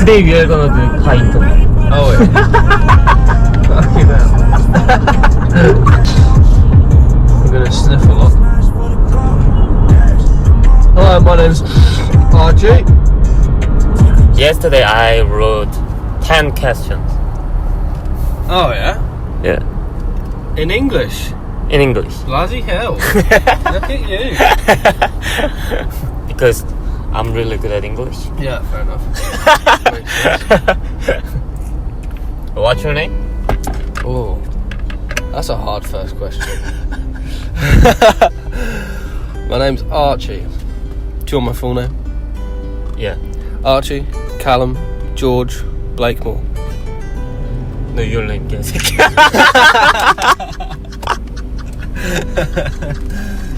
Today we are gonna do car interview. Oh yeah. Fucking hell. We're gonna sniff a lot. Hello, my name's Archie. Yesterday I wrote 10 questions. Oh yeah? Yeah. In English? In English. Bloody hell. Look at you. Because I'm really good at English. Yeah, fair enough. What's your name? Oh, that's a hard first question. My name's Archie. Do you want my full name? Yeah. Archie, Callum, George, Blakemore. No, your name, guess.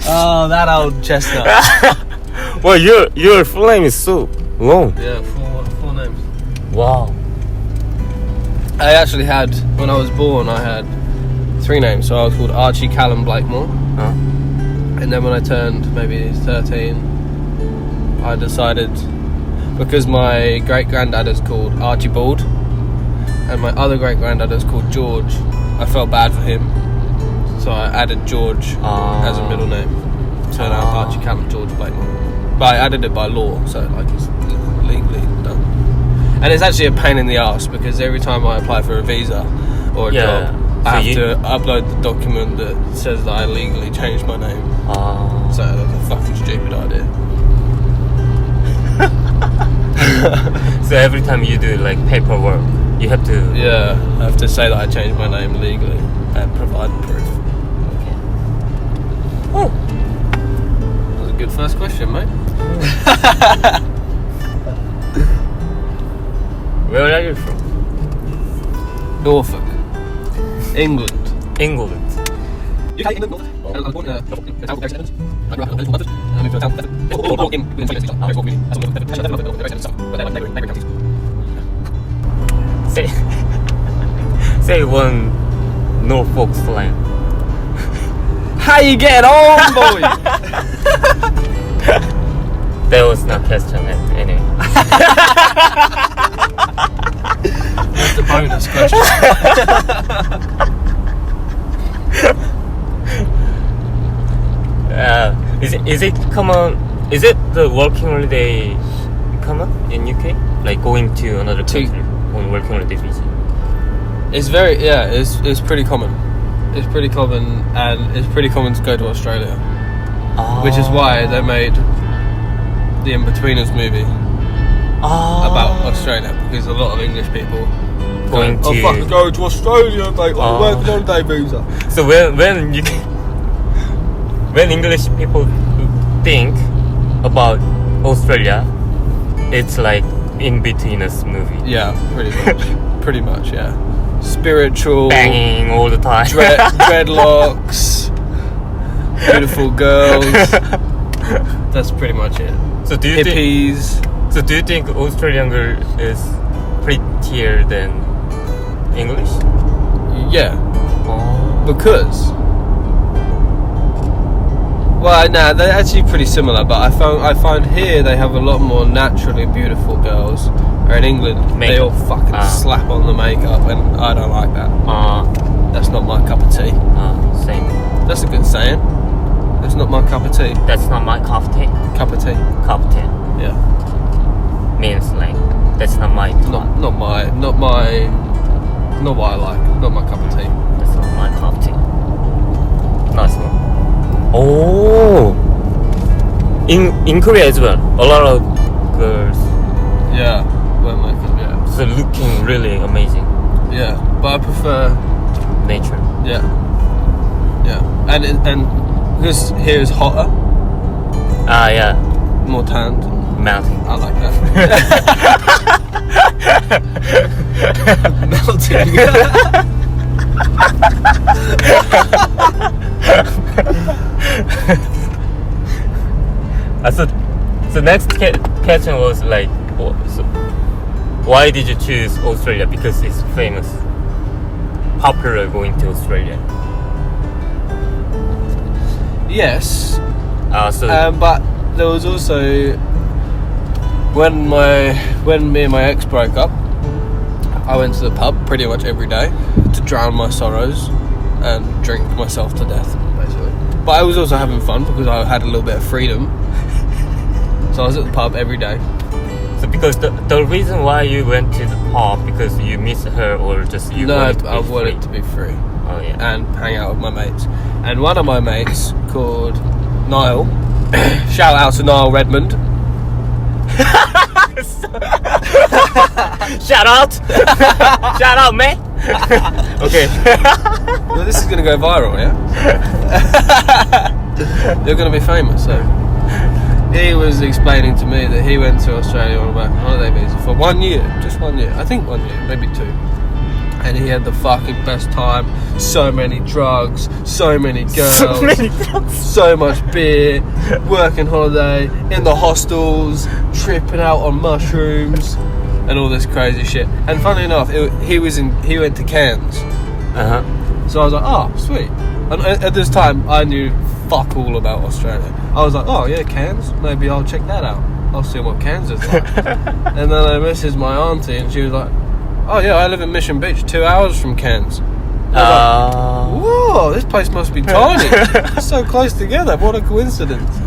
Oh, that old chestnut. Well, your full name is so long. Yeah, full names. Wow. I actually had, when I was born, I had 3 names. So I was called Archie Callum Blakemore. Huh? And then when I turned maybe 13, I decided, because my great-granddad is called Archibald, and my other great-granddad is called George, I felt bad for him. So I added George as a middle name. So now Archie Callum George Blakemore. But I added it by law, so like it's legally done. And it's actually a pain in the ass because every time I apply for a visa or a job, I have to upload the document that says that I legally changed my name. So that's a fucking stupid idea. So every time you do like paperwork, you have to... Yeah, I have to say that I changed my name legally and provide proof. Okay. Oh. That was a good first question, mate. Where are you from? Norfolk, England. England. UK, England, Norfolk. I was born in a town called Derry. I grew up in London. I moved to a town called in 2016. Say one Norfolk slang. How you getting on, boy? That was not question anyway. That's the bonus question. Is it common? Is it the working holiday common in UK? Like going to another country on working holiday visa? It's pretty common. It's pretty common, and it's pretty common to go to Australia, which is why they made the In-Betweeners movie about Australia, because a lot of English people going to fucking go to Australia, mate, on a working holiday visa. So when English people think about Australia, it's like In-Betweeners movie. Yeah, pretty much, yeah. Spiritual, banging all the time, dreadlocks, beautiful girls. That's pretty much it. So do you hippies? So do you think Australian girl is prettier than English? Yeah. Because, well, nah, they're actually pretty similar. But I find here they have a lot more naturally beautiful girls. Or in England, they all fucking slap on the makeup, and I don't like that. That's not my cup of tea. Same. That's a good saying. That's not my cup of tea. That's not my cup of tea. Cup of tea. Cup of tea. Yeah. Means like that's not my. Not what I like. Not my cup of tea. That's not my cup of tea. Nice one. Oh. In Korea as well, a lot of girls. Yeah. Wear makeup. Yeah. So looking really amazing. Yeah, but I prefer nature. Yeah. Yeah, and because here is hotter. Yeah. More tanned. Melting. I like that. Melting. So next question was like, why did you choose Australia? Because it's famous, popular going to Australia. Yes. So but there was also when me and my ex broke up, I went to the pub pretty much every day to drown my sorrows and drink myself to death, basically. But I was also having fun because I had a little bit of freedom. So I was at the pub every day. So because the reason why you went to the pub because you miss her or just you wanted to be I free? wanted to be free. Oh yeah. And hang out with my mates. And one of my mates called Niall, shout out to Niall Redmond. Shout out! Shout out, mate! Okay. Well, this is going to go viral, yeah? You're going to be famous, so. He was explaining to me that he went to Australia on a work holiday visa for 1 year, just 1 year. I think 1 year, maybe 2. And he had the fucking best time. So many drugs, so many girls, so much beer, working holiday, in the hostels, tripping out on mushrooms, and all this crazy shit. And funny enough, he went to Cairns. So I was like, oh, sweet. And at this time, I knew fuck all about Australia. I was like, oh yeah, Cairns, maybe I'll check that out. I'll see what Cairns is like. And then I messaged my auntie, and she was like, oh yeah, I live in Mission Beach, 2 hours from Cairns. I was like, whoa, this place must be tiny. It's so close together, what a coincidence.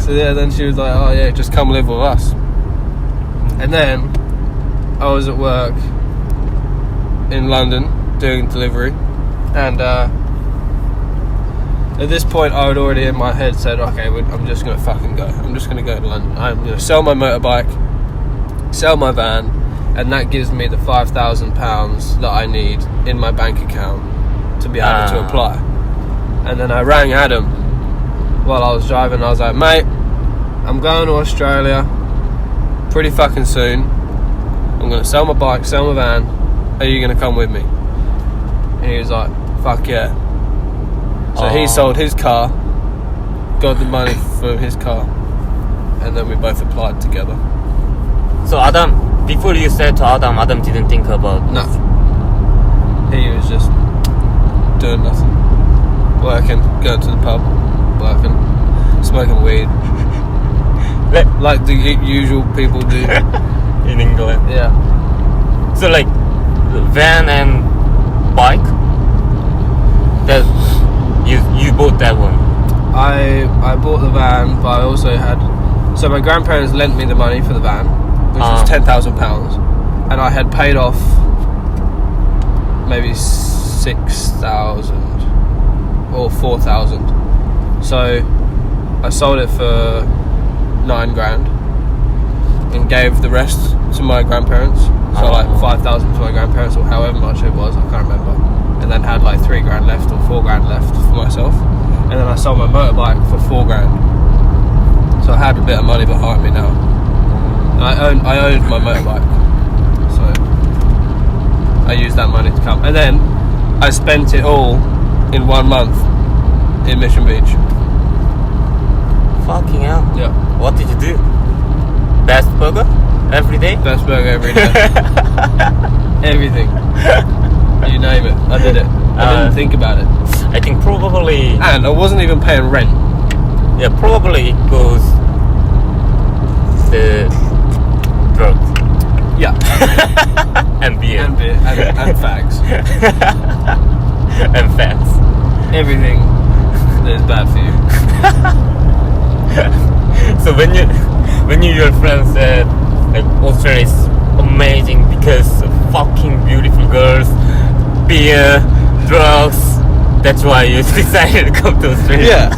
So yeah, then she was like, oh yeah, just come live with us. And then I was at work in London doing delivery, and at this point I had already in my head said, okay, I'm just going to fucking go. I'm just going to go to London. I'm going to sell my motorbike, sell my van, and that gives me the £5,000 that I need in my bank account to be able to apply. And then I rang Adam while I was driving. I was like, mate, I'm going to Australia pretty fucking soon. I'm going to sell my bike, sell my van. Are you going to come with me? And he was like, fuck yeah. So he sold his car, got the money for his car, and then we both applied together. So Adam, before you said to Adam didn't think about No. He was just doing nothing. Working, going to the pub, working, smoking weed. Like the usual people do. in England. Yeah. So like van and bike, that you bought that one. I bought the van, but I also had... So my grandparents lent me the money for the van, which was £10,000, and I had paid off maybe 6,000 or 4,000. So I sold it for 9 grand and gave the rest to my grandparents. So like 5,000 to my grandparents, or however much it was, I can't remember. And then had like 3 grand left or 4 grand left for myself. And then I sold my motorbike for 4 grand. So I had a bit of money behind me now. And I owned my motorbike. So I used that money to come. And then I spent it all in 1 month in Mission Beach. Fucking hell. Yeah. What did you do? Best burger? Every day? Best burger every day. Everything. You name it. I did it. I didn't think about it. I think probably... And I wasn't even paying rent. Yeah, probably it goes the drugs. Yeah. And beer. And beer. And fags. And fats. Everything that is bad for you. So when your friend said like Australia is amazing because of fucking beautiful girls, beer, drugs, that's why you decided to come to Australia. Yeah.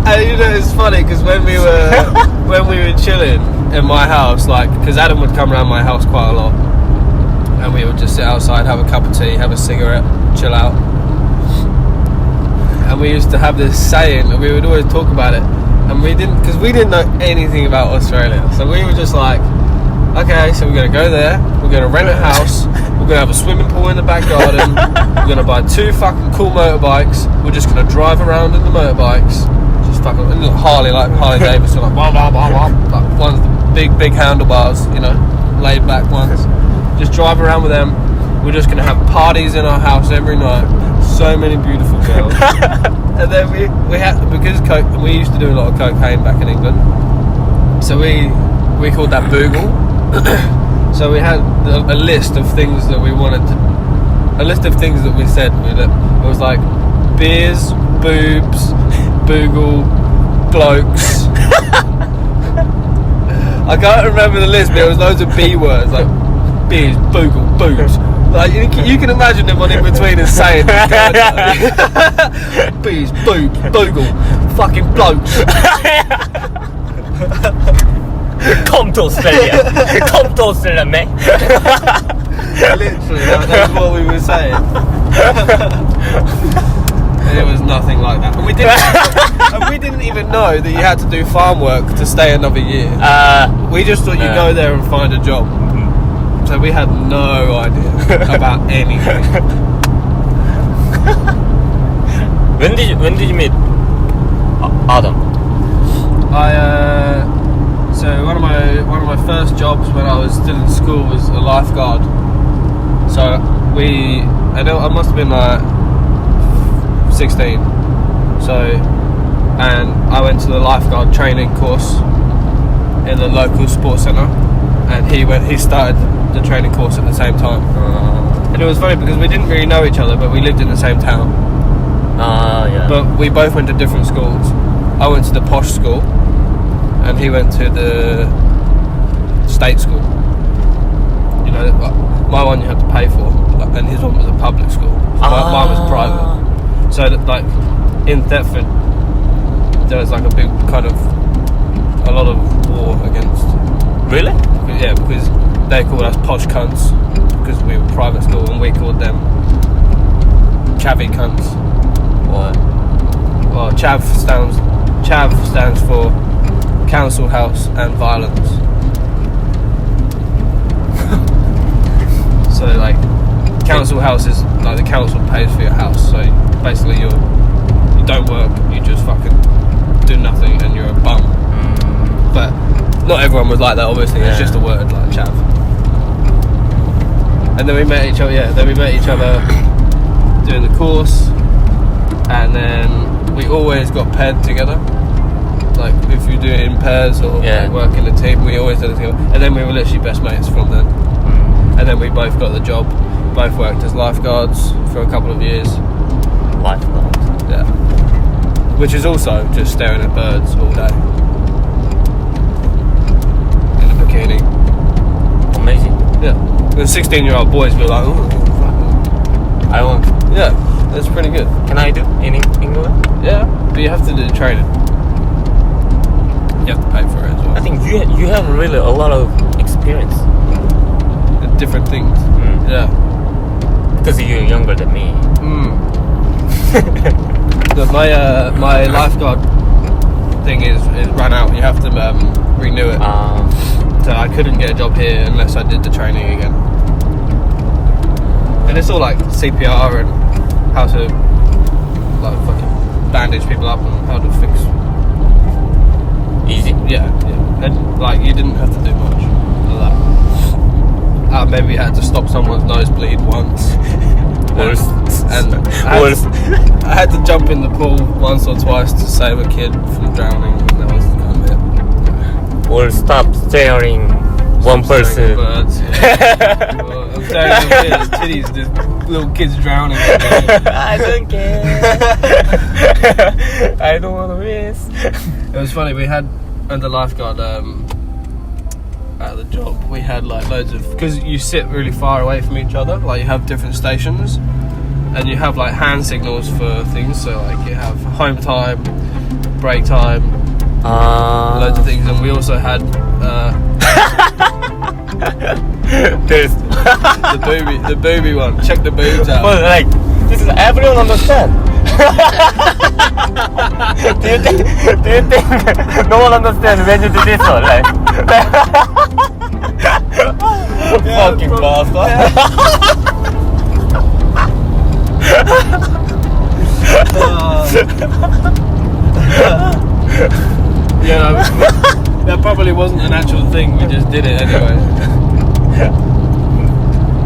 And you know, it's funny because when we were chilling in my house, like, because Adam would come around my house quite a lot, and we would just sit outside, have a cup of tea, have a cigarette, chill out. And we used to have this saying, and we would always talk about it, and we didn't know anything about Australia, so we were just like, okay, so we're gonna go there, we're gonna rent a house, we're gonna have a swimming pool in the back garden, we're gonna buy 2 fucking cool motorbikes, we're just gonna drive around in the motorbikes, just fucking Harley Davidson, like blah blah blah blah, like ones the big handlebars, you know, laid back ones. Just drive around with them. We're just gonna have parties in our house every night. So many beautiful girls. And then we had, because we used to do a lot of cocaine back in England, so we called that boogle. So we had a list of things that we wanted to. A list of things that we said. It was like beers, boobs, boogle, blokes. I can't remember the list, but there was loads of B words like beers, boogle, boobs. Like you can imagine them on in between and saying beers, boobs, boogle, fucking blokes. Come to Australia. Come to Australia, mate. Literally, that was what we were saying. And it was nothing like that. And we didn't even know that you had to do farm work to stay another year. We just thought you'd go there and find a job. So we had no idea about anything. When did you meet Adam? So one of my first jobs when I was still in school was a lifeguard. So I must have been like 16. So, and I went to the lifeguard training course in the local sports centre, and he started the training course at the same time. And it was funny because we didn't really know each other, but we lived in the same town. Yeah. But we both went to different schools. I went to the posh school, and he went to the state school. You know, my one you had to pay for, and his one was a public school. So mine was private. So that, like, in Thetford, there was like a big kind of a lot of war against. Really? Yeah, because they called us posh cunts because we were private school, and we called them chavvy cunts. What? Well, chav stands for council house and violence. So like, council house is like the council pays for your house. So basically, you don't work, you just fucking do nothing, and you're a bum. But not everyone was like that. Obviously, it's just a word like chav. And then we met each other. Yeah, then we met each other doing the course, and then we always got paired together. Like if you do it in pairs or like work in a team, we always did it together. And then we were literally best mates from then. And then we both got the job. Both worked as lifeguards for a couple of years. Lifeguards? Yeah. Which is also just staring at birds all day. In a bikini. Amazing. Yeah. The 16-year-old boys were like, oh, fuck. I want. Yeah, that's pretty good. Can I do in England? Yeah, but you have to do the training. You have to pay for it as well. I think you have really a lot of experience. Different things. Yeah. Because you're younger than me. My lifeguard thing is run out. You have to renew it. So I couldn't get a job here unless I did the training again. And it's all like CPR and how to like fucking bandage people up and how to fix. Easy? Yeah. And like you didn't have to do much of that. Maybe you had to stop someone's nosebleed once. I had to jump in the pool once or twice to save a kid from drowning, and that was kind of it. Or stop staring one person. Birds, yeah. I'm staring at the titties, just little kids drowning. I don't care. I don't want to miss. It was funny, we had under lifeguard at the job, we had like loads of, because you sit really far away from each other, like you have different stations, and you have like hand signals for things. So like you have home time, break time, loads of things, and we also had there's the booby one. Check the boobs out. Well, like this is everyone understand. do you think no one understands when you do this one? Like fucking bastard. Yeah, no, that probably wasn't an actual thing. We just did it anyway.